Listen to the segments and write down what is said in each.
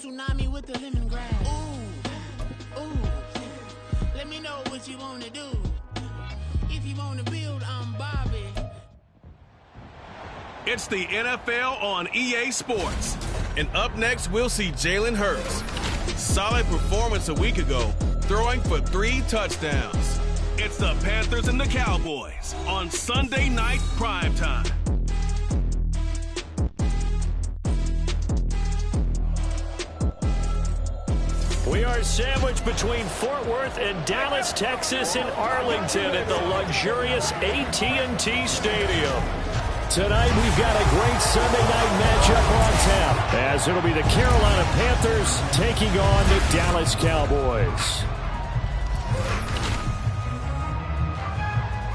tsunami with the lemongrass. Ooh, let me know what you wanna do. If you wanna build, I'm Bobby. It's the NFL on EA Sports. And up next, we'll see Jalen Hurts. Solid performance a week ago, throwing for 3 touchdowns. It's the Panthers and the Cowboys on Sunday Night Primetime. We are sandwiched between Fort Worth and Dallas, Texas, and Arlington at the luxurious AT&T Stadium. Tonight, we've got a great Sunday night matchup on tap, as it'll be the Carolina Panthers taking on the Dallas Cowboys.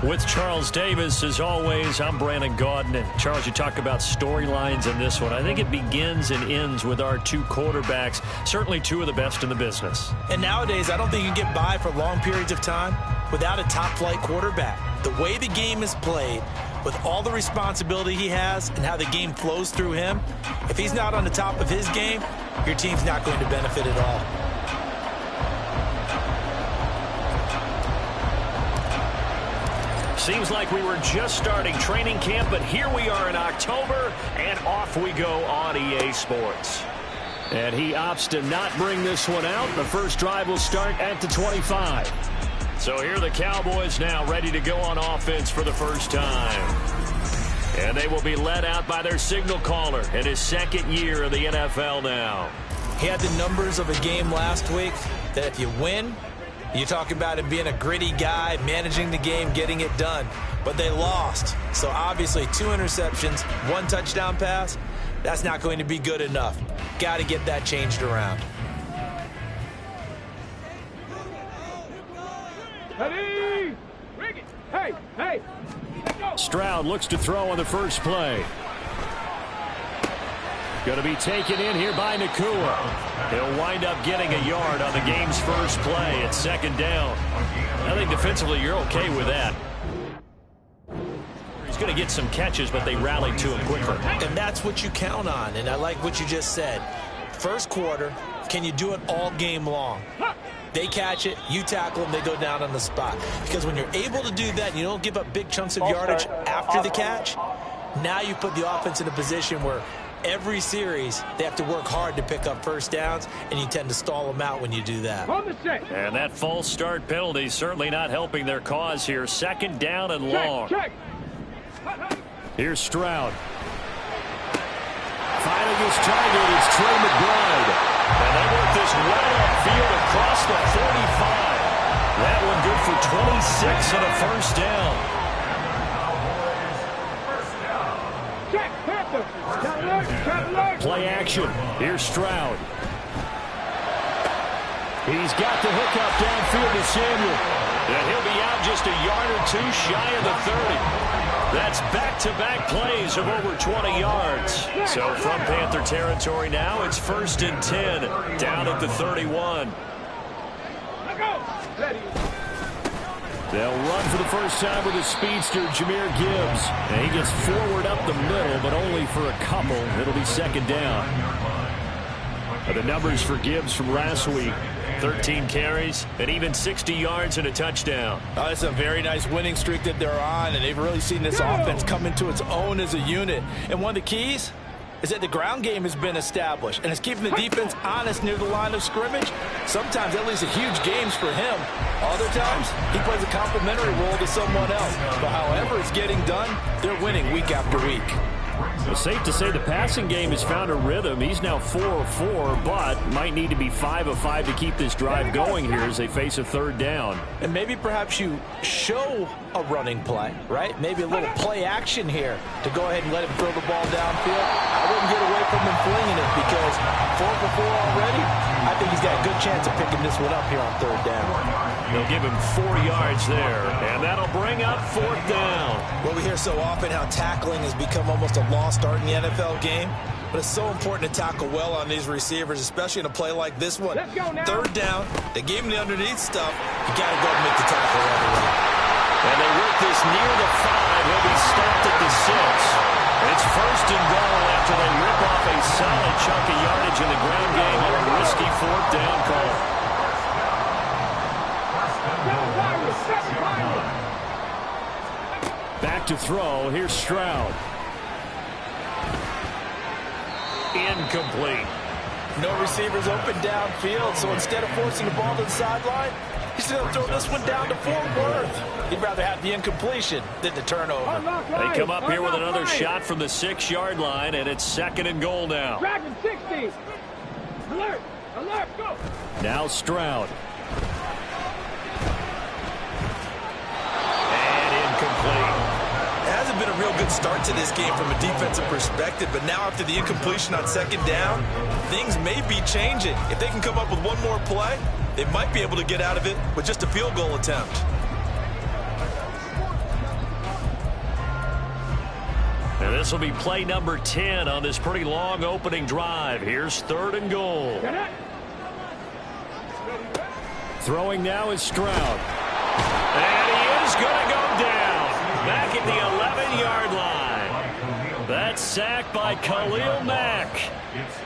With Charles Davis, as always, I'm Brandon Gaudin. And Charles, you talk about storylines in this one. I think it begins and ends with our 2 quarterbacks, certainly 2 of the best in the business. And nowadays, I don't think you can get by for long periods of time without a top-flight quarterback. The way the game is played, with all the responsibility he has and how the game flows through him, if he's not on the top of his game, your team's not going to benefit at all. Seems like we were just starting training camp, but here we are in October, and off we go on EA Sports. And he opts to not bring this one out. The first drive will start at the 25. So here are the Cowboys now ready to go on offense for the first time. And they will be led out by their signal caller in his 2nd year of the NFL now. He had the numbers of a game last week that if you win, you talk about him being a gritty guy, managing the game, getting it done. But they lost. So obviously 2 interceptions, 1 touchdown pass, that's not going to be good enough. Got to get that changed around. Hey! Stroud looks to throw on the first play. Going to be taken in here by Nakua. He'll wind up getting a yard on the game's first play at 2nd down. I think defensively you're okay with that. He's going to get some catches, but they rallied to him quickly. And that's what you count on, and I like what you just said. First quarter, can you do it all game long? They catch it, you tackle them, they go down on the spot. Because when you're able to do that and you don't give up big chunks of yardage after the catch, now you put the offense in a position where every series they have to work hard to pick up first downs, and you tend to stall them out when you do that. And that false start penalty certainly not helping their cause here. 2nd down and long. Here's Stroud. Finding his target is Trey McBride. And they work this right upfield across the 45. That one good for 26 and a first down. Play action. Here's Stroud. He's got the hook up downfield to Samuel. And he'll be out just a yard or 2 shy of the 30. That's back-to-back plays of over 20 yards. So from Panther territory now, it's 1st and 10, down at the 31. They'll run for the first time with a speedster, Jahmyr Gibbs. And he gets forward up the middle, but only for a couple. It'll be 2nd down. The numbers for Gibbs from last week: 13 carries and even 60 yards and a touchdown. It's a very nice winning streak that they're on, and they've really seen this offense come into its own as a unit. And one of the keys is that the ground game has been established, and it's keeping the defense honest near the line of scrimmage. Sometimes that leads to huge games for him. Other times, he plays a complementary role to someone else. But however it's getting done, they're winning week after week. Well, safe to say the passing game has found a rhythm. He's now 4 of 4, but might need to be 5 of 5 to keep this drive going here as they face a 3rd down. And maybe perhaps you show a running play, right? Maybe a little play action here to go ahead and let him throw the ball downfield. I wouldn't get away from him flinging it because 4 for 4 already, I think he's got a good chance of picking this one up here on 3rd down. They'll give him 4 yards there, and that'll bring up 4th down. Well, we hear so often how tackling has become almost a lost art in the NFL game, but it's so important to tackle well on these receivers, especially in a play like this one. 3rd down, they gave him the underneath stuff. You got to go and make the tackle right away. And they work this near the 5. He'll be stopped at the 6. It's 1st and goal after they rip off a solid chunk of yardage in the ground game on a throw. Here's Stroud. Incomplete. No receivers open downfield, so instead of forcing the ball to the sideline, he's going to throw this one down to Fort Worth. He'd rather have the incompletion than the turnover. They come up here with another shot from the 6-yard line, and it's 2nd and goal now. Dragon 60. Alert! Alert! Go! Now Stroud. And incomplete. It hasn't been a real good start to this game from a defensive perspective, but now after the incompletion on 2nd down, things may be changing. If they can come up with one more play, they might be able to get out of it with just a field goal attempt. And this will be play number 10 on this pretty long opening drive. Here's 3rd and goal. Throwing now is Stroud. And he is going to go down. Back at the 11-yard line. That's sacked by Khalil Mack.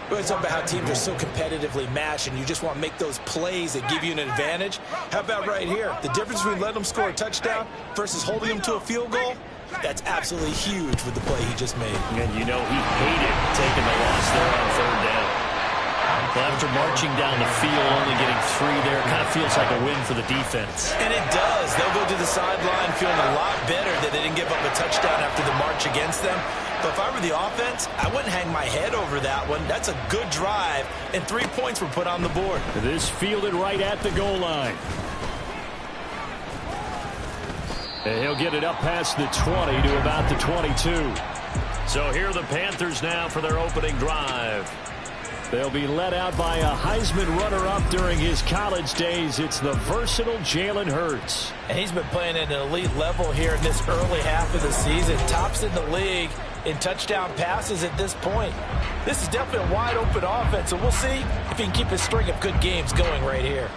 We always talk about how teams are so competitively matched, and you just want to make those plays that give you an advantage. How about right here? The difference between letting them score a touchdown versus holding them to a field goal, that's absolutely huge with the play he just made. And you know he hated taking the loss there on 3rd down. Well, after marching down the field, only getting 3 there, kind of feels like a win for the defense. And it does. They'll go to the sideline feeling a lot better that they didn't give up a touchdown after the march against them. But if I were the offense, I wouldn't hang my head over that one. That's a good drive, and 3 points were put on the board. This fielded right at the goal line. And he'll get it up past the 20 to about the 22. So here are the Panthers now for their opening drive. They'll be led out by a Heisman runner-up during his college days. It's the versatile Jalen Hurts. And he's been playing at an elite level here in this early half of the season. Tops in the league in touchdown passes at this point. This is definitely a wide-open offense, so we'll see if he can keep his string of good games going right here.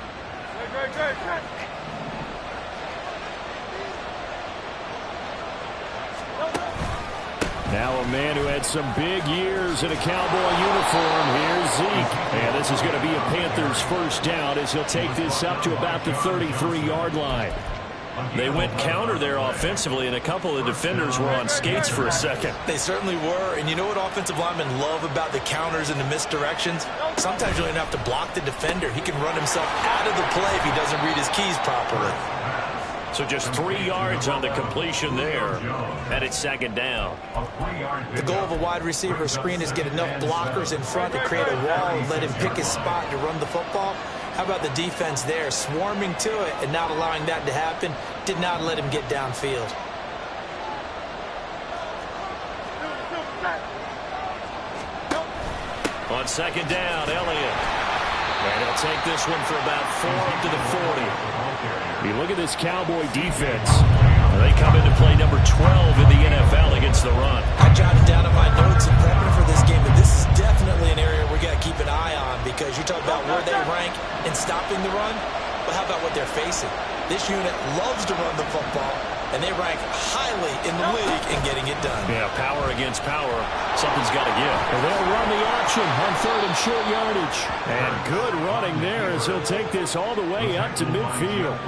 Now a man who had some big years in a Cowboy uniform. Here's Zeke. And this is going to be a Panthers first down as he'll take this up to about the 33-yard line. They went counter there offensively, and a couple of defenders were on skates for a second. They certainly were, and you know what offensive linemen love about the counters and the misdirections? Sometimes you don't even have to block the defender. He can run himself out of the play if he doesn't read his keys properly. So just 3 yards on the completion there, and it's 2nd down. The goal of a wide receiver screen is get enough blockers in front to create a wall and let him pick his spot to run the football. How about the defense there, swarming to it and not allowing that to happen? Did not let him get downfield. On 2nd down, Elliott. And he'll take this one for about 4 up to the 40. You look at this Cowboy defense. They come into play number 12 in the NFL against the run. I jotted down on my notes in prepping for this game, but this is definitely an area we got to keep an eye on because you talk about where they rank in stopping the run. But how about what they're facing? This unit loves to run the football, and they rank highly in the league in getting it done. Yeah, power against power. Something's got to give. And they'll run the option on 3rd and short yardage. And good running there as he'll take this all the way up to midfield.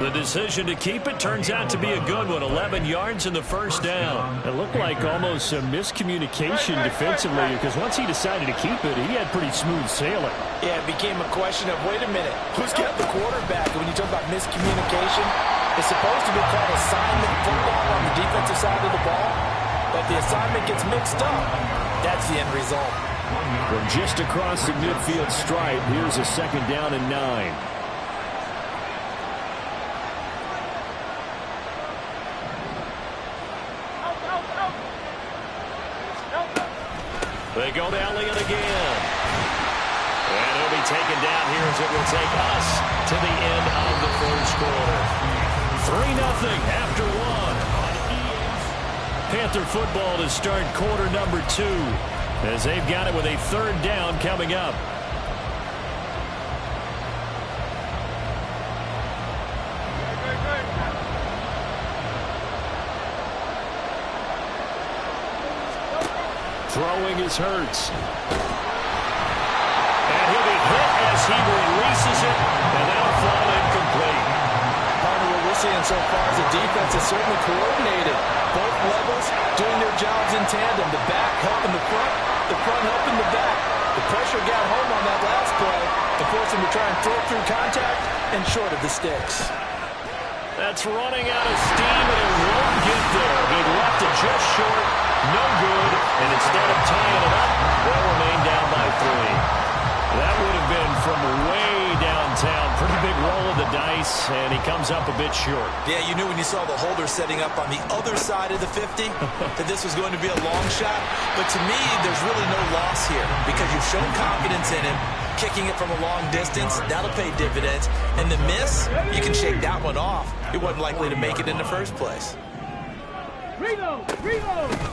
The decision to keep it turns out to be a good one. 11 yards in the first down. It looked like almost some miscommunication defensively because once he decided to keep it, he had pretty smooth sailing. Yeah, it became a question of, wait a minute, who's got the quarterback? And when you talk about miscommunication, it's supposed to be called assignment football on the defensive side of the ball. But the assignment gets mixed up. That's the end result. From just across the midfield stripe, here's a 2nd down and 9. They go to Elliott again. And he'll be taken down here as it will take us to the end of the first quarter. 3-0 after 1. Panther football to start quarter number 2 as they've got it with a 3rd down coming up. Throwing is Hurts. And he'll be hit as he releases it, and that'll fall incomplete. Part of what we're seeing saying so far is the defense is certainly coordinated. Both levels doing their jobs in tandem. The back helping the front helping the back. The pressure got home on that last play to force him to try and throw through contact and short of the sticks. That's running out of steam, and it won't get there. He left it just short, no good, and instead of tying it up, they'll remain down by 3. That would have been from way downtown. Pretty big roll of the dice, and he comes up a bit short. Yeah, you knew when you saw the holder setting up on the other side of the 50 that this was going to be a long shot. But to me, there's really no loss here because you've shown confidence in him. Kicking it from a long distance, that'll pay dividends. And the miss, you can shake that one off. It wasn't likely to make it in the first place. Reload!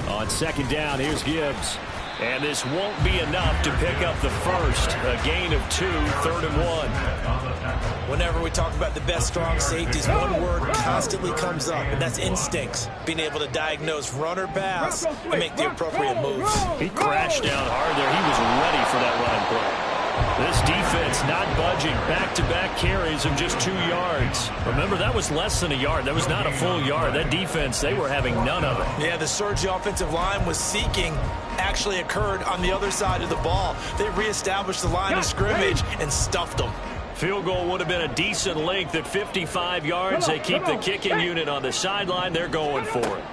On second down, here's Gibbs. And this won't be enough to pick up the first. A gain of 2, 3rd and 1. Whenever we talk about the best strong safeties, one word constantly comes up, and that's instincts. Being able to diagnose run or pass and make the appropriate moves. He crashed down hard there. He was ready for that running play. This defense not budging. Back-to-back carries of just 2 yards. Remember, that was less than a yard. That was not a full yard. That defense, they were having none of it. Yeah, the surge the offensive line was seeking actually occurred on the other side of the ball. They reestablished the line of scrimmage and stuffed them. Field goal would have been a decent length at 55 yards. They keep the kicking unit on the sideline. They're going for it.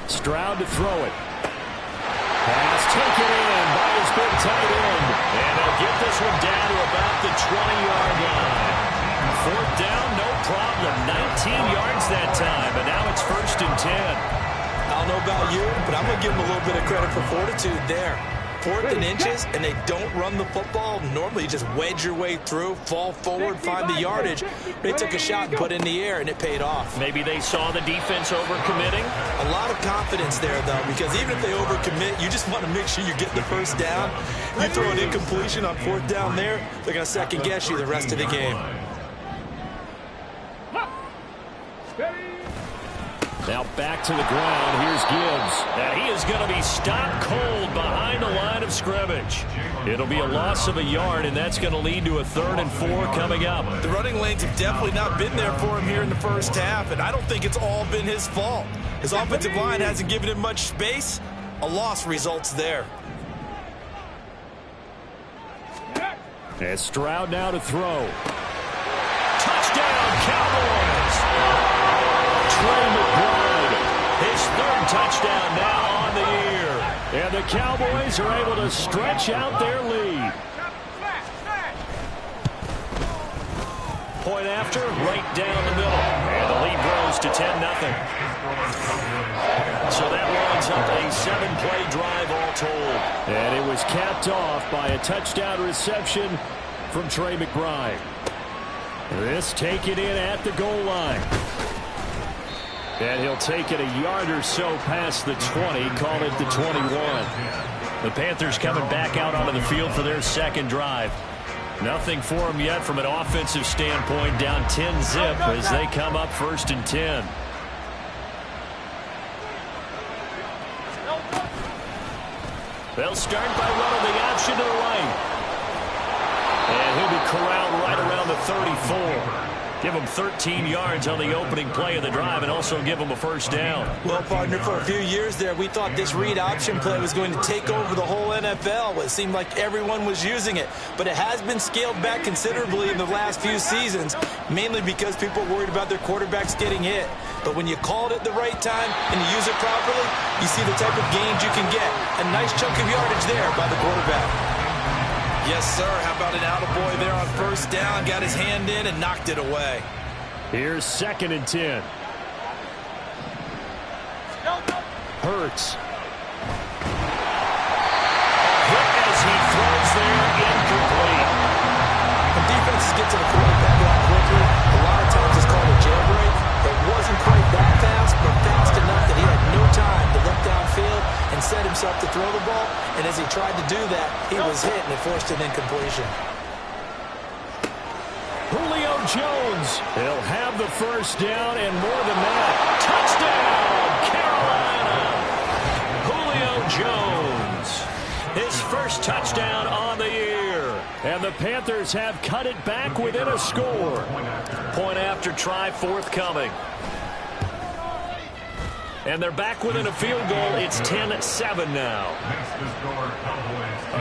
Stroud to throw it. Pass taken in by his big tight end. And they'll get this one down to about the 20-yard line. 4th down, no problem. 19 yards that time, and now it's 1st and 10. I don't know about you, but I'm going to give them a little bit of credit for fortitude there. 4th and inches, and they don't run the football. Normally, you just wedge your way through, fall forward, find the yardage. They took a shot and put it in the air, and it paid off. Maybe they saw the defense overcommitting. A lot of confidence there, though, because even if they overcommit, you just want to make sure you get the first down. You throw an incompletion on 4th down there, they're going to second-guess you the rest of the game. Now back to the ground. Here's Gibbs. And he is going to be stopped cold behind the line of scrimmage. It'll be a loss of a yard, and that's going to lead to a 3rd and 4 coming up. The running lanes have definitely not been there for him here in the first half, and I don't think it's all been his fault. His offensive line hasn't given him much space. A loss results there. And Stroud now to throw. Touchdown, Cowboys! Trey McBride, his 3rd touchdown now on the year. And the Cowboys are able to stretch out their lead. Point after, right down the middle. And the lead grows to 10-0. So that winds up a 7-play drive all told. And it was capped off by a touchdown reception from Trey McBride. This taken in at the goal line. And he'll take it a yard or so past the 20, call it the 21. The Panthers coming back out onto the field for their 2nd drive. Nothing for them yet from an offensive standpoint, down 10-zip as they come up 1st and 10. They'll start by running the option to the right. And he'll be corralled right around the 34. Give him 13 yards on the opening play of the drive and also give him a 1st down. Well, partner, for a few years there, we thought this read option play was going to take over the whole NFL. It seemed like everyone was using it. But it has been scaled back considerably in the last few seasons, mainly because people are worried about their quarterbacks getting hit. But when you call it at the right time and you use it properly, you see the type of gains you can get. A nice chunk of yardage there by the quarterback. Yes, sir. How about an attaboy there on 1st down? Got his hand in and knocked it away. Here's 2nd and 10. Hurts. Hit as he throws there, incomplete. When defenses get to the quarterback a lot quickly, a lot of times it's called a jailbreak. It wasn't quite that fast, but fast enough that he had no time to look downfield and set himself to throw the ball. And as he tried to do that, he was hit and it forced an incompletion. Julio Jones, he'll have the 1st down and more than that. Touchdown, Carolina! Julio Jones, his 1st touchdown on the year. And the Panthers have cut it back within a score. Point after try forthcoming. And they're back within a field goal. It's 10-7 now.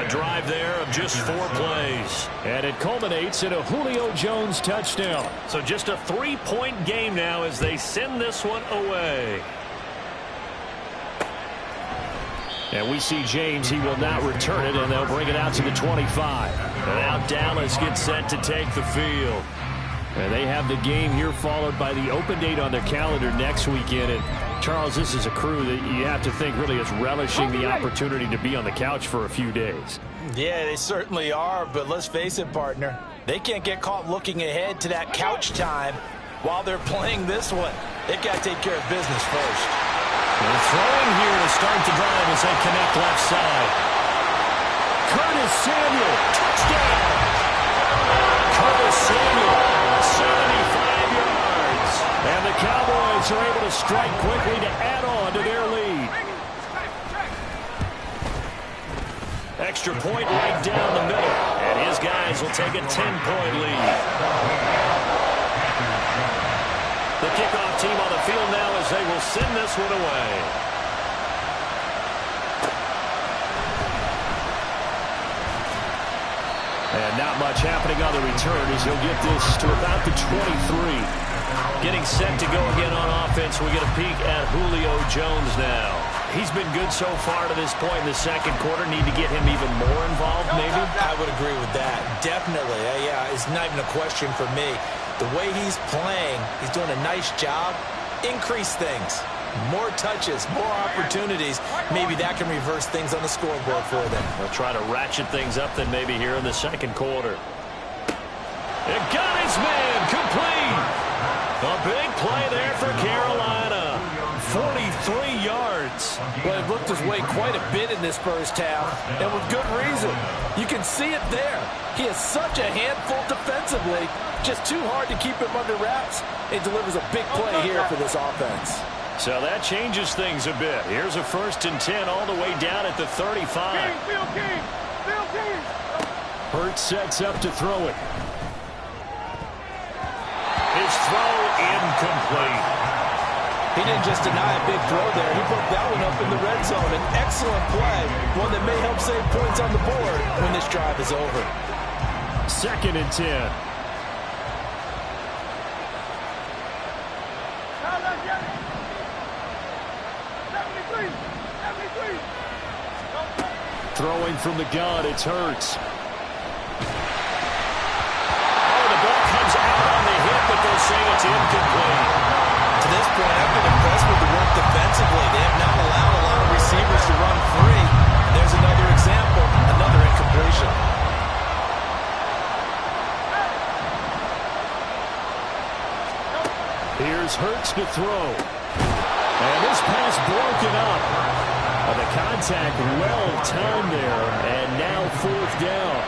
A drive there of just 4 plays. And it culminates in a Julio Jones touchdown. So just a 3-point game now as they send this one away. And we see James. He will not return it, and they'll bring it out to the 25. And now Dallas gets set to take the field. And they have the game here followed by the open date on their calendar next weekend. And Charles, this is a crew that you have to think really is relishing the opportunity to be on the couch for a few days. Yeah, they certainly are, but let's face it, partner. They can't get caught looking ahead to that couch time while they're playing this one. They've got to take care of business first. And throwing here to start the drive as they connect left side. Curtis Samuel, touchdown! Curtis Samuel, 75 yards. And the Cowboys are able to strike quickly to add on to their lead. Extra point right down the middle. And his guys will take a 10-point lead. The kickoff team on the field now as they will send this one away. And not much happening on the return as he'll get this to about the 23. Getting set to go again on offense. We get a peek at Julio Jones now. He's been good so far to this point in the second quarter. Need to get him even more involved, maybe? I would agree with that. Definitely. Yeah, it's not even a question for me. The way he's playing, he's doing a nice job. Increase things. More touches, more opportunities. Maybe that can reverse things on the scoreboard for them. They'll try to ratchet things up then maybe here in the second quarter. It got his man complete. A big play there for Carolina. 43 yards. Well, he looked his way quite a bit in this first half, and with good reason. You can see it there. He is such a handful defensively. Just too hard to keep him under wraps. It delivers a big play here for this offense. So that changes things a bit. Here's a 1st and 10 all the way down at the 35. Hurts sets up to throw it. His throw incomplete. He didn't just deny a big throw there. He broke that one up in the red zone. An excellent play. One that may help save points on the board when this drive is over. 2nd and 10. Throwing from the gun, it's Hurts. Oh, the ball comes out on the hit, but they'll say it's incomplete. To this point, I've been impressed with the work defensively. They have not allowed a lot of receivers to run free. There's another example, another incompletion. Here's Hurts to throw. And this pass broken up. The contact well timed there, and now 4th down.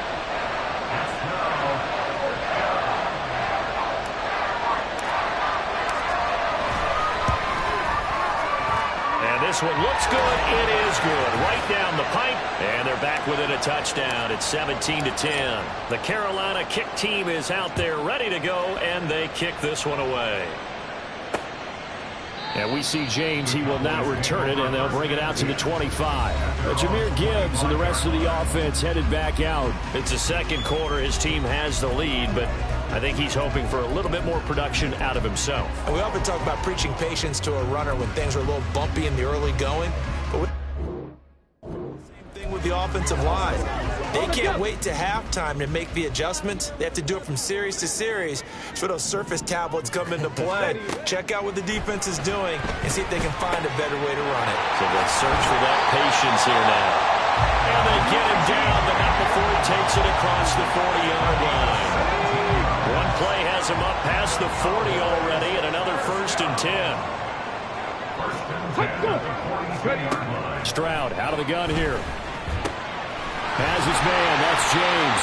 And this one looks good. It is good. Right down the pipe, and they're back within a touchdown. It's 17-10. The Carolina kick team is out there ready to go, and they kick this one away. And we see James. He will not return it, and they'll bring it out to the 25. Jahmyr Gibbs and the rest of the offense headed back out. It's the second quarter. His team has the lead, but I think he's hoping for a little bit more production out of himself. And we often talk about preaching patience to a runner when things are a little bumpy in the early going. But same thing with the offensive line. They can't wait to halftime to make the adjustments. They have to do it from series to series so those surface tablets come into play. Check out what the defense is doing and see if they can find a better way to run it. So they'll search for that patience here now. And they get him down, but not before he takes it across the 40-yard line. One play has him up past the 40 already, and another 1st and 10. Stroud out of the gun here. Has his man, that's James.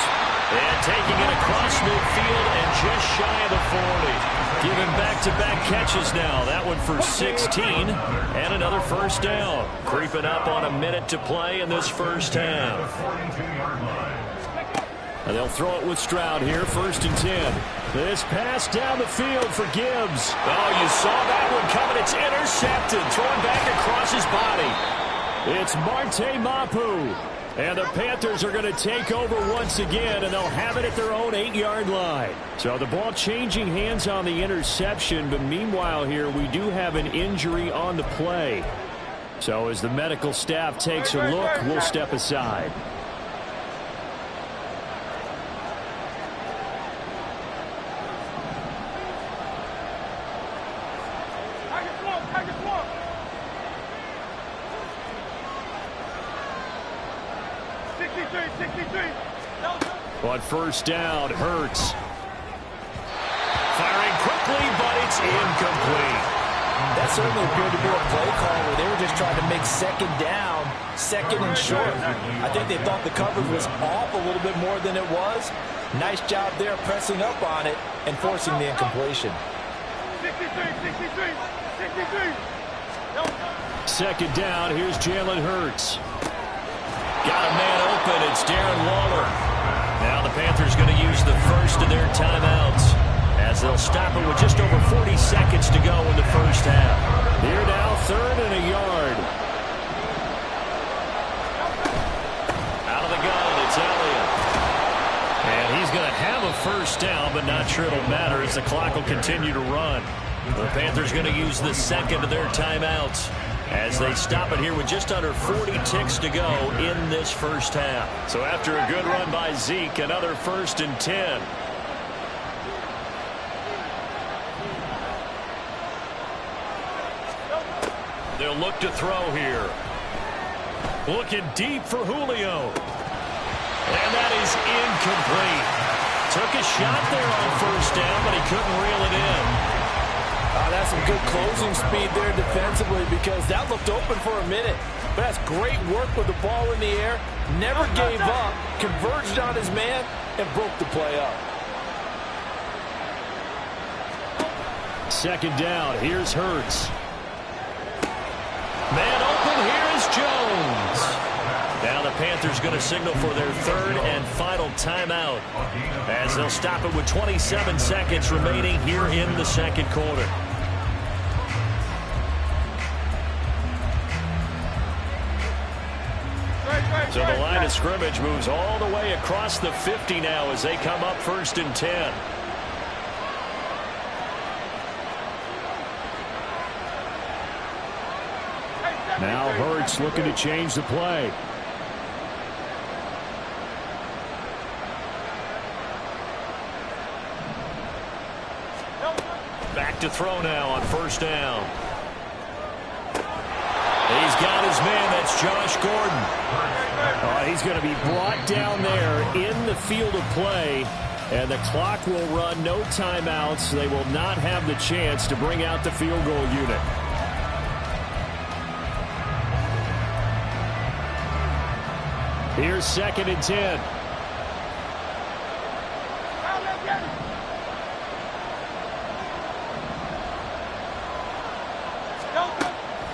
And taking it across midfield and just shy of the 40. Giving back-to-back catches now. That one for 16 and another 1st down. Creeping up on a minute to play in this first half. And they'll throw it with Stroud here, 1st and 10. This pass down the field for Gibbs. Oh, you saw that one coming. It's intercepted. Thrown back across his body. It's Marte Mapu. And the Panthers are going to take over once again, and they'll have it at their own 8-yard line. So the ball changing hands on the interception, but meanwhile here we do have an injury on the play. So as the medical staff takes a look, we'll step aside. On 1st down, Hurts. Firing quickly, but it's incomplete. That certainly appeared to be a play call where they were just trying to make 2nd down, 2nd and short. I think they thought the coverage was off a little bit more than it was. Nice job there pressing up on it and forcing the incompletion. 2nd down, here's Jalen Hurts. Got a man open, it's Darren Waller. Now the Panthers going to use the first of their timeouts as they'll stop it with just over 40 seconds to go in the first half. Here now, 3rd and a yard. Out of the gun, it's Elliott. And he's going to have a 1st down, but not sure it'll matter as the clock will continue to run. The Panthers going to use the 2nd of their timeouts as they stop it here with just under 40 ticks to go in this first half. So after a good run by Zeke, another 1st and 10. They'll look to throw here. Looking deep for Julio. And that is incomplete. Took a shot there on 1st down, but he couldn't reel it in. That's some good closing speed there defensively because that looked open for a minute. But that's great work with the ball in the air. Never gave up, converged on his man, and broke the play up. 2nd down, here's Hurts. Man open, here is Jones. Now the Panthers going to signal for their 3rd and final timeout as they'll stop it with 27 seconds remaining here in the 2nd quarter. So the line of scrimmage moves all the way across the 50 now as they come up 1st and 10. Now Hurts looking to change the play. Back to throw now on 1st down. He's got his man. That's Josh Gordon. He's going to be brought down there in the field of play. And the clock will run, no timeouts. They will not have the chance to bring out the field goal unit. Here's 2nd and 10.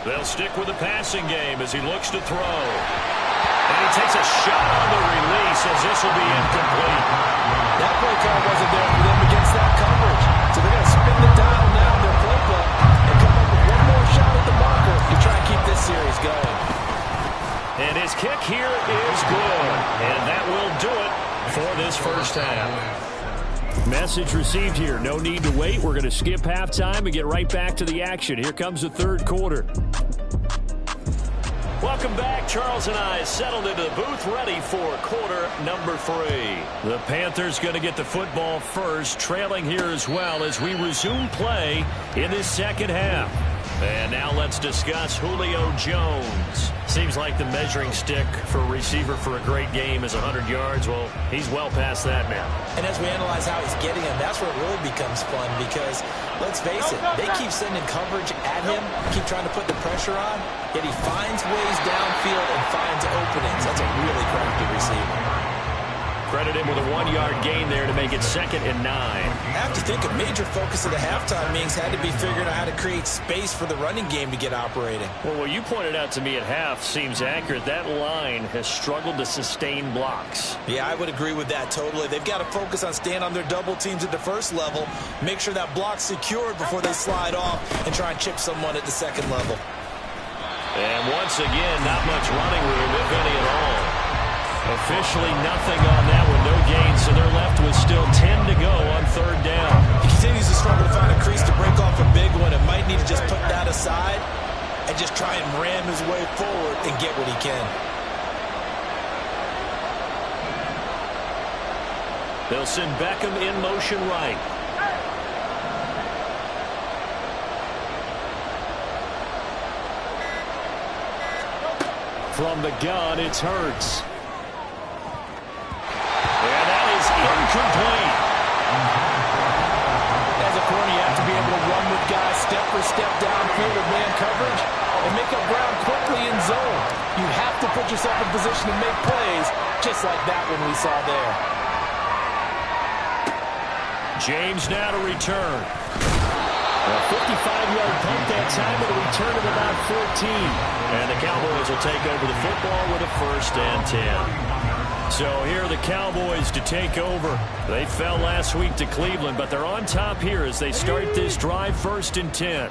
They'll stick with the passing game as he looks to throw. And he takes a shot on the release as this will be incomplete. That play call wasn't there for them against that coverage. So they're going to spin the dial now in their playbook and come up with one more shot at the marker to try and keep this series going. And his kick here is good. And that will do it for this first half. Message received here. No need to wait. We're going to skip halftime and get right back to the action. Here comes the 3rd quarter. Welcome back. Charles and I settled into the booth ready for quarter number 3. The Panthers going to get the football first, trailing here as well as we resume play in this 2nd half. And now let's discuss Julio Jones. Seems like the measuring stick for a receiver for a great game is 100 yards. Well, he's well past that now. And as we analyze how he's getting them, that's where it really becomes fun because, let's face it, they keep sending coverage at him, keep trying to put the pressure on, yet he finds ways downfield and finds openings. That's a really crafty receiver. Credit him with a 1-yard gain there to make it 2nd and 9. I have to think a major focus of the halftime meetings had to be figuring out how to create space for the running game to get operating. Well, what you pointed out to me at half seems accurate. That line has struggled to sustain blocks. Yeah, I would agree with that totally. They've got to focus on staying on their double teams at the first level, make sure that block's secured before they slide off and try and chip someone at the second level. And once again, not much running room, if any at all. Officially nothing on that one, no gain, so they're left with still 10 to go on 3rd down. He continues to struggle to find a crease to break off a big one and might need to just put that aside and just try and ram his way forward and get what he can. They'll send Beckham in motion right. From the gun, it's Hurts. And that is incomplete. As a corner, you have to be able to run with guys step for step downfield with man coverage and make up ground quickly in zone. You have to put yourself in position to make plays, just like that one we saw there. James now to return. A 55-yard punt that time with a return of about 14. And the Cowboys will take over the football with a 1st and 10. So here are the Cowboys to take over. They fell last week to Cleveland, but they're on top here as they start this drive 1st and 10.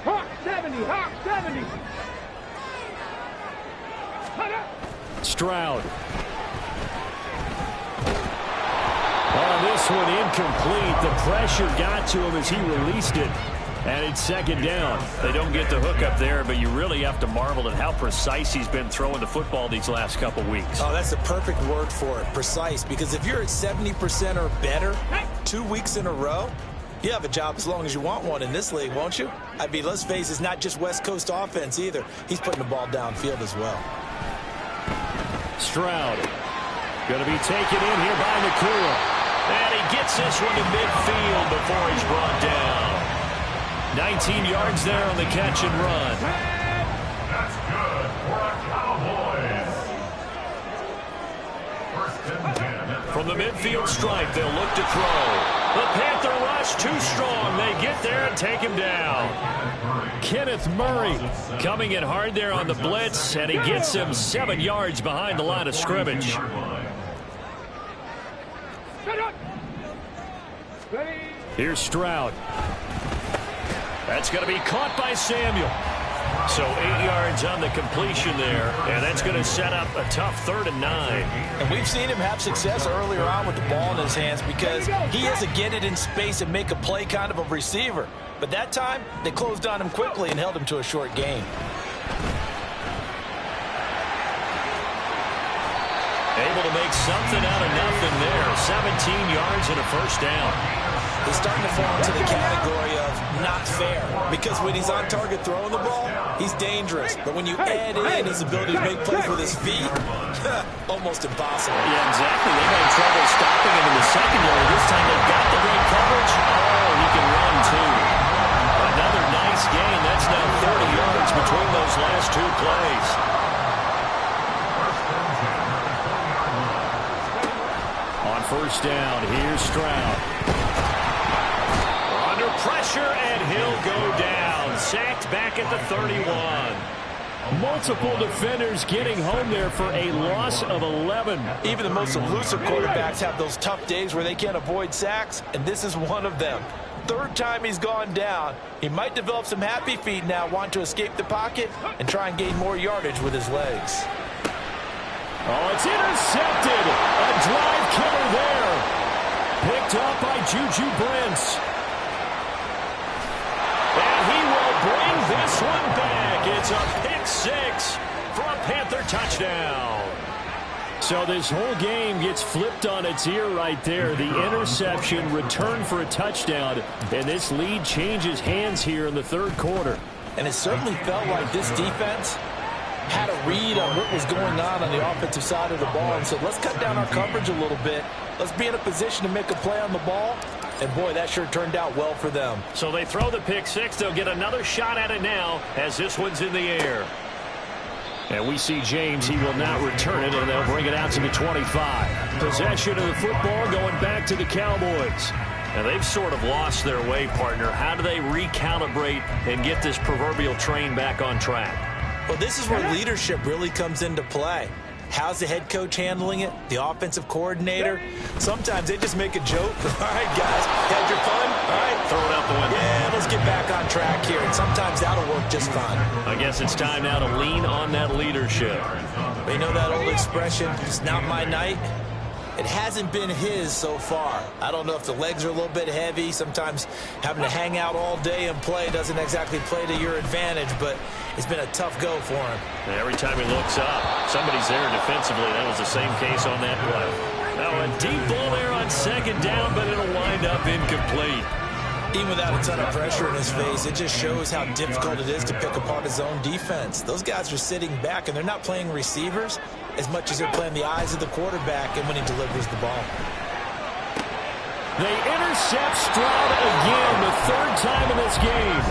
Hawk 70, Hawk 70. Stroud. On this one, incomplete. The pressure got to him as he released it. And it's 2nd down. They don't get the hook up there, but you really have to marvel at how precise he's been throwing the football these last couple weeks. Oh, that's the perfect word for it, precise. Because if you're at 70% or better 2 weeks in a row, you have a job as long as you want one in this league, won't you? I mean, let's face it, it's not just West Coast offense either. He's putting the ball downfield as well. Stroud going to be taken in here by McCool. And he gets this one to midfield before he's brought down. 19 yards there on the catch and run. That's good for a Cowboys. 1st and 10. From the midfield stripe, they'll look to throw. The Panther rush too strong. They get there and take him down. Kenneth Murray coming in hard there on the blitz, and he gets him 7 yards behind the line of scrimmage. Here's Stroud. That's going to be caught by Samuel. So 8 yards on the completion there, and that's going to set up a tough 3rd and 9. And we've seen him have success earlier on with the ball in his hands because he has a get it in space and make a play kind of a receiver. But that time, they closed on him quickly and held him to a short gain. Able to make something out of nothing there. 17 yards and a 1st down. He's starting to fall into the category of not fair because when he's on target throwing the ball, he's dangerous. But when you add in his ability to make plays with his feet, almost impossible. Yeah, exactly. They had trouble stopping him in the secondary. This time they've got the great coverage. Oh, he can run too. Another nice gain. That's now 30 yards between those last 2 plays. On 1st down, here's Stroud. Under pressure, and he'll go down. Sacked back at the 31. Multiple defenders getting home there for a loss of 11. Even the most elusive quarterbacks have those tough days where they can't avoid sacks, and this is one of them. 3rd time he's gone down. He might develop some happy feet now, want to escape the pocket and try and gain more yardage with his legs. Oh, it's intercepted. A drive killer there. Picked up by Juju Brents. And he will bring this one back. It's a pick 6 for a Panther touchdown. So this whole game gets flipped on its ear right there. The interception, return for a touchdown, and this lead changes hands here in the 3rd quarter. And it certainly felt like this defense had a read on what was going on the offensive side of the ball and said, let's cut down our coverage a little bit. Let's be in a position to make a play on the ball. And, boy, that sure turned out well for them. So they throw the pick 6. They'll get another shot at it now as this one's in the air. And we see James, he will not return it, and they'll bring it out to the 25. Possession of the football going back to the Cowboys. And they've sort of lost their way, partner. How do they recalibrate and get this proverbial train back on track? Well, this is where leadership really comes into play. How's the head coach handling it? The offensive coordinator? Sometimes they just make a joke. All right, guys, had your fun? All right. Throw it out the window. Yeah, let's get back on track here. And sometimes that'll work just fine. I guess it's time now to lean on that leadership. You know that old expression, it's not my night? It hasn't been his so far. I don't know if the legs are a little bit heavy. Sometimes having to hang out all day and play doesn't exactly play to your advantage, but it's been a tough go for him. And every time he looks up, somebody's there defensively. That was the same case on that play. Now a deep ball there on second down, but it'll wind up incomplete. Even without a ton of pressure in his face, it just shows how difficult it is to pick apart his own defense. Those guys are sitting back, and they're not playing receivers as much as they're playing the eyes of the quarterback and when he delivers the ball. They intercept Stroud again, the third time in this game.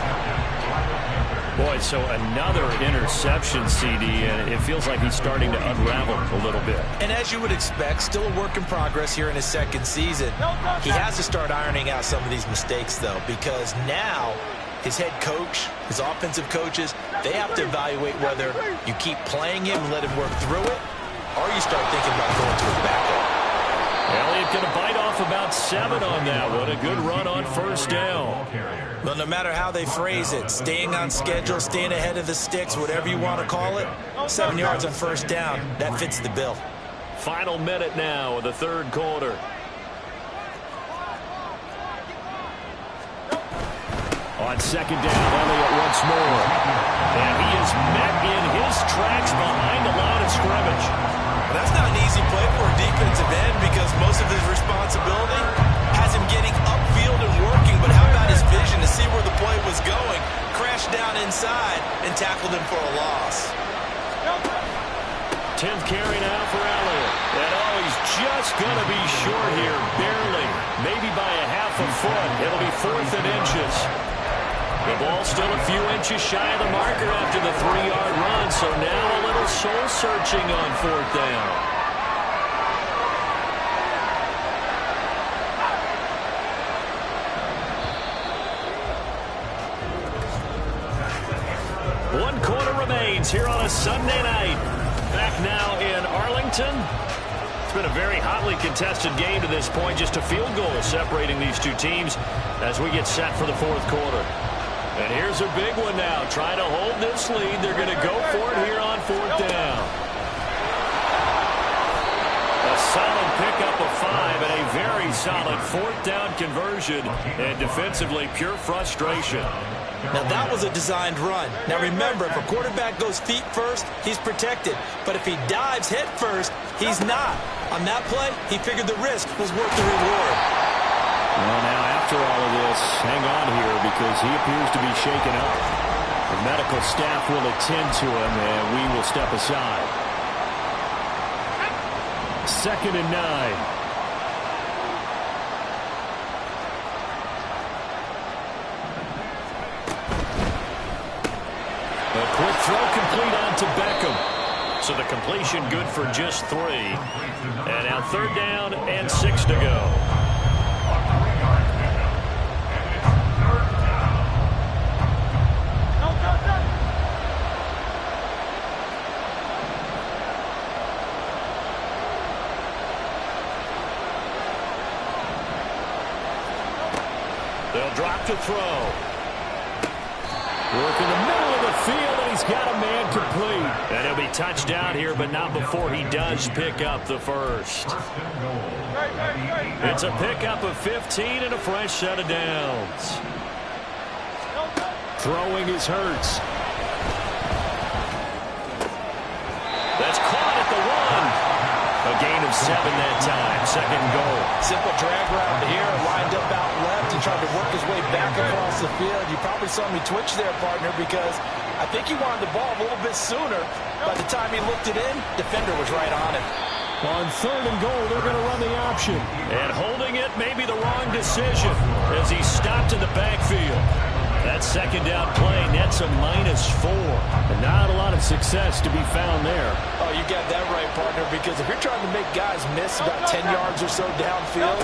Boy, so another interception, CD, and it feels like he's starting to unravel a little bit. And as you would expect, still a work in progress here in his second season. He has to start ironing out some of these mistakes, though, because now his head coach, his offensive coaches, they have to evaluate whether you keep playing him and let him work through it, or you start thinking about going to his backup. Elliott going to bite off about 7 on that one. A good run on first down. Well, no matter how they phrase it, staying on schedule, staying ahead of the sticks, whatever you want to call it, 7 yards on first down, that fits the bill. Final minute now of the third quarter. On second down, Elliott once more. And he is met in his tracks behind the line of scrimmage. That's not an easy play for a defensive end because most of his responsibility has him getting upfield and working, but how about his vision to see where the play was going, crashed down inside, and tackled him for a loss. 10th carry now for Elliott. And he's just going to be short here, barely, maybe by a half a foot. It'll be 4th and inches. The ball still a few inches shy of the marker after the 3-yard run, so now a little soul-searching on 4th down. One quarter remains here on a Sunday night. Back now in Arlington. It's been a very hotly contested game to this point. Just a field goal separating these two teams as we get set for the fourth quarter. And here's a big one now. Trying to hold this lead. They're going to go for it here on 4th down. A solid pickup of 5 and a very solid 4th down conversion. And defensively, pure frustration. Now, that was a designed run. Now, remember, if a quarterback goes feet first, he's protected. But if he dives head first, he's not. On that play, he figured the risk was worth the reward. Well, now, after all of this, hang on here because he appears to be shaken up. The medical staff will attend to him, and we will step aside. 2nd and 9. A quick throw complete on to Beckham. So the completion good for just 3. And now 3rd down and 6 to go. They'll drop to throw. Work in the middle of the field, and he's got a man complete. And he'll be touched down here, but not before he does pick up the first. It's a pickup of 15 and a fresh set of downs. Throwing is Hurts. That's caught at the 1. A gain of 7 that time. 2nd goal. Simple drag route here, lined up out left. He tried to work his way back across the field. You probably saw me twitch there, partner, because I think he wanted the ball a little bit sooner. By the time he looked it in, defender was right on him. On 3rd and goal, they're going to run the option. And holding it may be the wrong decision as he stopped in the backfield. That second down play nets a -4. And not a lot of success to be found there. Oh, you got that right, partner, because if you're trying to make guys miss about 10 yards or so downfield,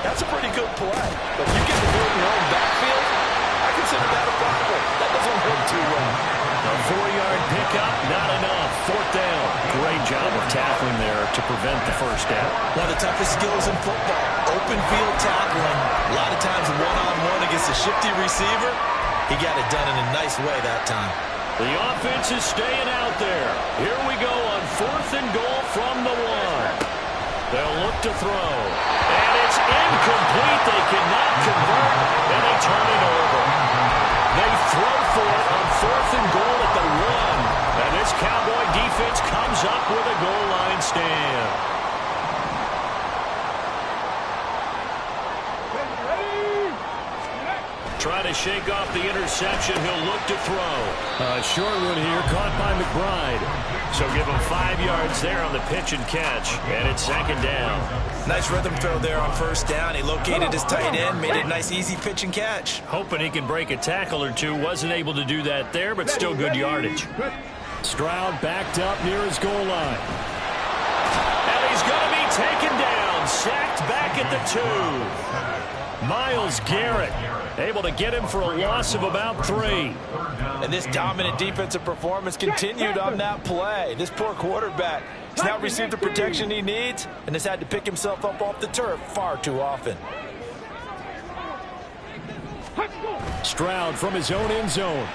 that's a pretty good play. But you get to do it in your own backfield, I consider that a problem. That doesn't work too well. A 4-yard pickup, not enough. 4th down. Great job of tackling there to prevent the first down. One of the toughest skills in football, open field tackling. A lot of times one-on-one against a shifty receiver. He got it done in a nice way that time. The offense is staying out there. Here we go on 4th and goal from the 1. They'll look to throw. And it's incomplete. They cannot convert, and they turn it over. They throw for it on 4th and goal at the 1. And this Cowboy defense comes up with a goal line stand. Trying to shake off the interception. He'll look to throw. A short one here, caught by McBride. So give him 5 yards there on the pitch and catch. And it's 2nd down. Nice rhythm throw there on 1st down. He located his tight end, made it a nice easy pitch and catch. Hoping he can break a tackle or two. Wasn't able to do that there, but still good yardage. Stroud backed up near his goal line. And he's going to be taken down. Sacked back at the 2. Myles Garrett able to get him for a loss of about 3. And this dominant defensive performance continued on that play. This poor quarterback has now received the protection he needs and has had to pick himself up off the turf far too often. Stroud from his own end zone.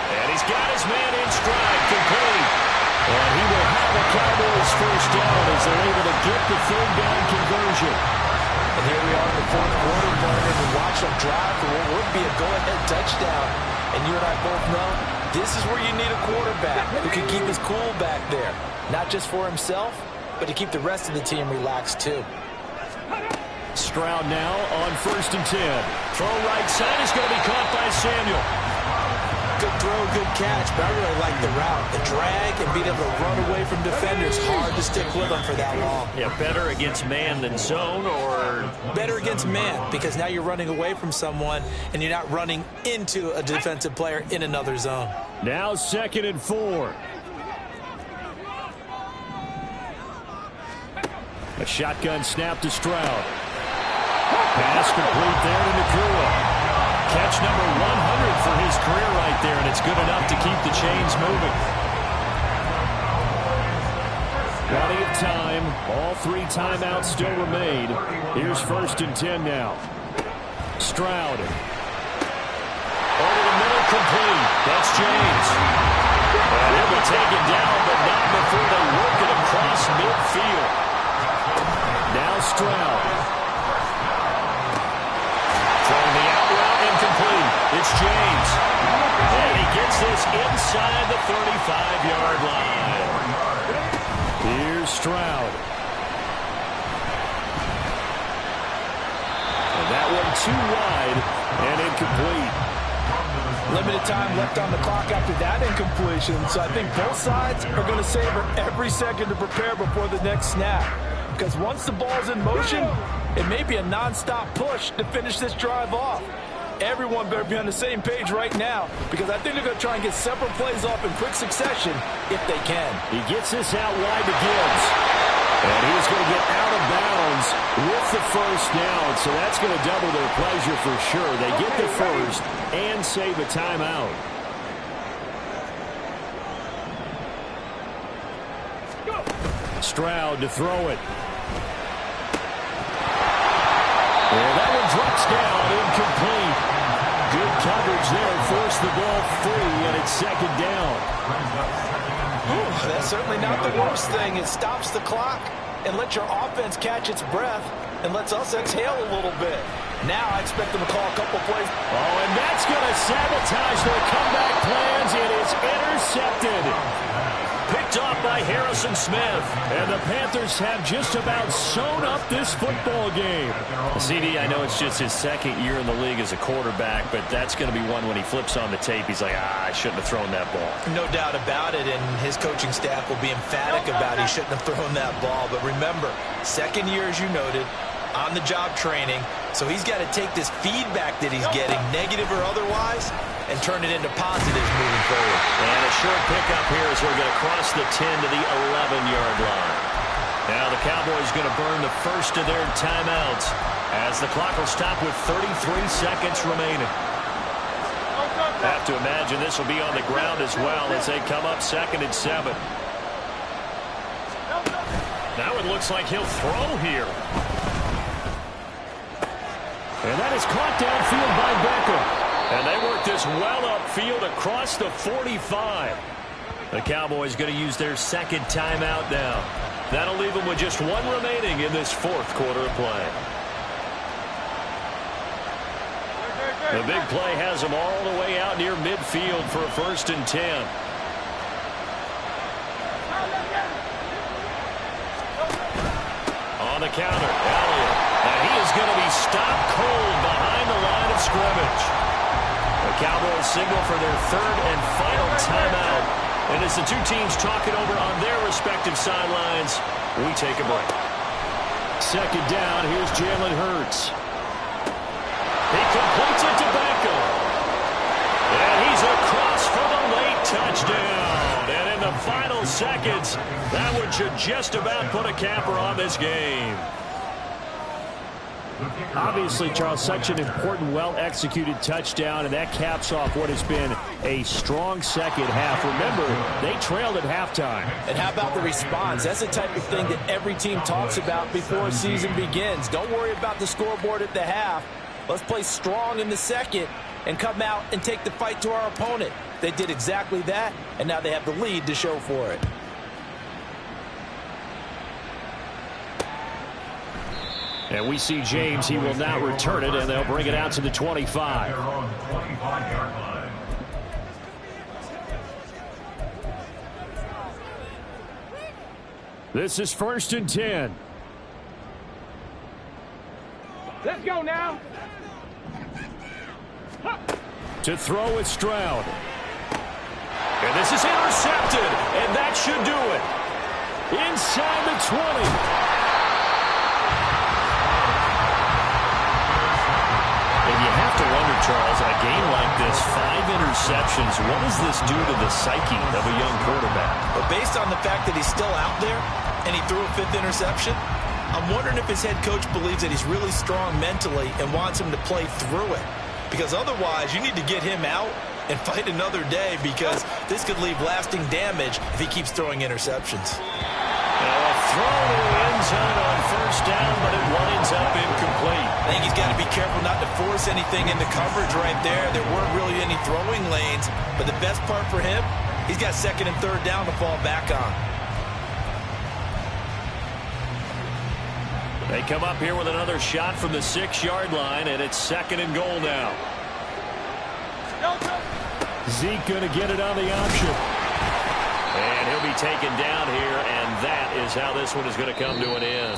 And he's got his man in stride, complete. And he will have a Cowboys first down as they're able to get the 3rd down conversion. And here we are in the 4th quarter, partner, and watch them drive for what would be a go-ahead touchdown. And you and I both know this is where you need a quarterback who can keep his cool back there. Not just for himself, but to keep the rest of the team relaxed too. Stroud now on 1st and 10. Throw right side is going to be caught by Samuel. Good throw, good catch, but I really like the route. The drag and being able to run away from defenders. Hard to stick with them for that long. Yeah, better against man than zone, or? Better against man, because now you're running away from someone and you're not running into a defensive player in another zone. Now 2nd and 4. A shotgun snap to Stroud. Pass complete there to Nakua. Catch number 100 for his career right there, and it's good enough to keep the chains moving. Plenty of time. All 3 timeouts still remain. Here's 1st and 10 now. Stroud. Over the middle, complete. That's James. And he'll be taken down, but not before they work it across midfield. Now Stroud. Throwing the out route, incomplete. It's James. And he gets this inside the 35-yard line. Here's Stroud. And that one too wide and incomplete. Limited time left on the clock after that incompletion, so I think both sides are going to savor every second to prepare before the next snap. Because once the ball's in motion, it may be a non-stop push to finish this drive off. Everyone better be on the same page right now, because I think they're going to try and get several plays off in quick succession if they can. He gets this out wide to Gibbs. And he's going to get out of bounds with the first down, so that's going to double their pleasure for sure. They get the first and save a timeout. Stroud to throw it. And that one drops down, incomplete. Good coverage there, forced the ball free, and it's 2nd down. That's certainly not the worst thing. It stops the clock and lets your offense catch its breath and lets us exhale a little bit. Now I expect them to call a couple plays. Oh, and that's going to sabotage their comeback plans. It is intercepted. Picked off by Harrison Smith. And the Panthers have just about sewn up this football game. CD, I know it's just his 2nd year in the league as a quarterback, but that's going to be one when he flips on the tape. He's like, I shouldn't have thrown that ball. No doubt about it, and his coaching staff will be emphatic about he shouldn't have thrown that ball. But remember, 2nd year, as you noted, on-the-job training, so he's got to take this feedback that he's getting, negative or otherwise, and turn it into positives moving forward. And a short pickup here as we're going to cross the 10 to the 11-yard line. Now the Cowboys going to burn the first of their timeouts as the clock will stop with 33 seconds remaining. Have to imagine this will be on the ground as well as they come up 2nd and 7. Now it looks like he'll throw here. And that is caught downfield by Beckham. And they work this well upfield across the 45. The Cowboys going to use their 2nd timeout now. That'll leave them with just 1 remaining in this 4th quarter of play. The big play has them all the way out near midfield for a 1st and 10. On the counter, Elliott. And he is going to be stopped cold behind the line of scrimmage. The Cowboys signal for their 3rd and final timeout. And as the two teams talk it over on their respective sidelines, we take a break. 2nd down, here's Jalen Hurts. He completes it to Beckham. And he's across for the late touchdown. And in the final seconds, that one should just about put a capper on this game. Obviously, Charles, such an important, well-executed touchdown, and that caps off what has been a strong second half. Remember, they trailed at halftime. And how about the response? That's the type of thing that every team talks about before a season begins. Don't worry about the scoreboard at the half. Let's play strong in the second and come out and take the fight to our opponent. They did exactly that, and now they have the lead to show for it. And we see James. He will not return it, and they'll bring it out to the 25. This is 1st and 10. Let's go now. To throw with Stroud. And this is intercepted, and that should do it. Inside the 20. And you have to wonder, Charles, a game like this, 5 interceptions, what does this do to the psyche of a young quarterback? But based on the fact that he's still out there and he threw a 5th interception, I'm wondering if his head coach believes that he's really strong mentally and wants him to play through it. Because otherwise, you need to get him out and fight another day, because this could leave lasting damage if he keeps throwing interceptions. Now a throw to the end zone on 1st down, but it winds up incomplete. I think he's got to be careful not to force anything into coverage right there. There weren't really any throwing lanes, but the best part for him, he's got 2nd and 3rd down to fall back on. They come up here with another shot from the 6-yard line, and it's 2nd and goal now. Zeke going to get it on the option. And he'll be taken down here, and that is how this one is going to come to an end.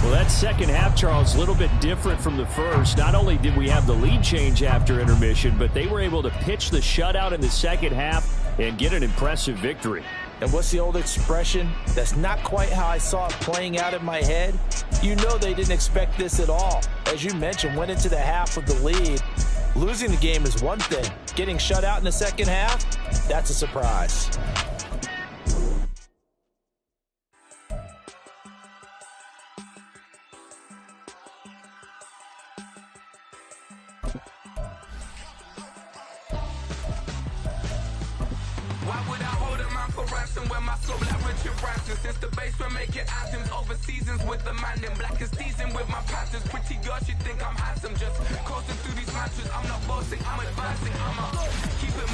Well, that second half, Charles, a little bit different from the first. Not only did we have the lead change after intermission, but they were able to pitch the shutout in the second half and get an impressive victory. And what's the old expression? That's not quite how I saw it playing out in my head. You know they didn't expect this at all. As you mentioned, went into the half with the lead. Losing the game is one thing. Getting shut out in the second half, that's a surprise. Since the basement making items over seasons with the man in black is seasoned with my patterns. Pretty girl, she think I'm handsome. Just coasting through these matches. I'm not bossing, I'm advancing. I'ma keep it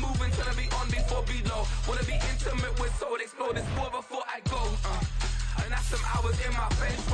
moving, trying to be on before below. Wanna be intimate with soul, explore this war before I go. And that's some hours in my face.